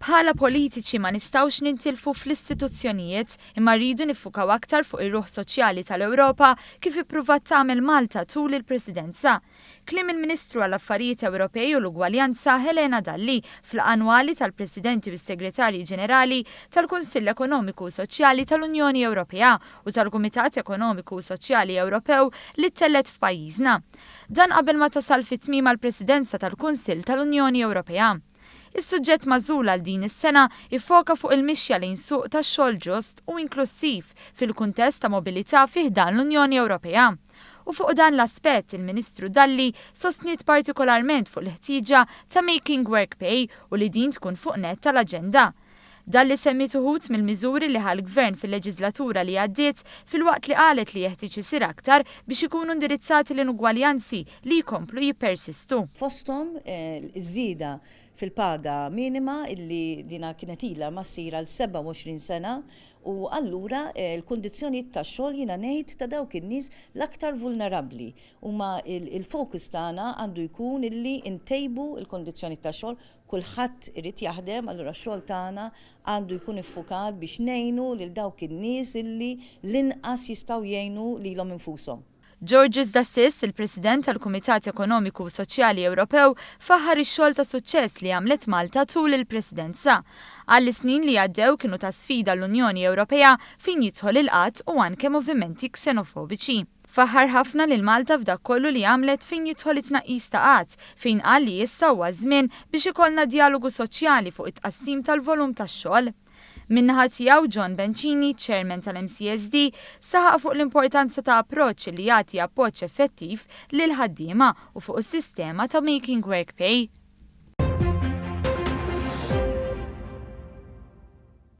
Bħala politiċi ma nistawx nintilfu fl-istituzzjonijiet imma rridu nifukaw aktar fuq ir-ruħ soċjali tal-Ewropa kif ippruvat tagħmel Malta tul il-Presidenza. Kliem il-Ministru għall-Affarijiet Ewropej u l-Ugwaljanza Helena Dalli fl-annwali tal-Presidenti u s-Segretarji Ġenerali tal-Kunsill Ekonomiku u Soċjali tal-Unjoni Ewropea u tal-Kumitat Ekonomiku u Soċjali Ewropew li tellet f'pajjiżna. Dan qabel ma tasal fit-tmiem għall-Presidenza tal-Kunsill tal-Unjoni Ewropea. Is-suġġett magħżul għal din is-sena jiffoka fuq il-mixja lejn suq tax-xogħol ġust u inklussiv fil-kuntest ta' mobilità fih dan l-Unjoni Ewropea. U fuq dan l-aspett il-Ministru Dalli sostniet partikolarment fuq l-ħtieġa ta' making work pay u li din tkun fuq net tal-aġenda. Dalli semmiet uħud mill-miżuri li ħal-Gvern fil-leġislatura li għaddiet fil-waqt li qalet li jeħtieġ isir aktar biex ikunu indirizzati l-inugwaljanzi li jkomplu jippersistu. Fosthom iż-żieda fil-paga minima illi dina kienet ilha ma ssir għal 27 sena u allura l-kundizzjonijiet tax-xogħol jiena ngħid ta' dawk in-nies l-aktar vulnerabbli. Huma il-fokus tagħna għandu jkun illi ntejbu l-kundizzjonijiet tax-xogħol, kulħadd irid jaħdem, allura x-xogħol tagħna għandu jkun iffukat biex ngħinu lil dawk in-nies illi l-inqas jistgħu jgħinu lilhom infushom. Georges Dassis, il-President tal-Kumitat Ekonomiku u Soċjali Ewropew, faħħar ix-xogħol ta' suċċess li għamlet Malta tul il-Presidenza. Għall snin li għaddew kienu ta' sfida l-Unjoni Ewropea fejn jidħol il-qatt u anke movimenti ksenofobiċi. Faħħar ħafna lil Malta f'dak kollu li għamlet fejn jidħol it-tnaqqis ta' qatt, fejn qal li issa huwa żmien biex ikollna dialogu soċjali fuq it-tqassim tal-volum tax-xogħol. Min-naħa tiegħu John Bencini, Chairman tal-MCSD, saħaq fuq l-importanza ta' approċċ li jagħti appoġġ effettiv lil ħaddiema u fuq is-sistema ta' making work pay.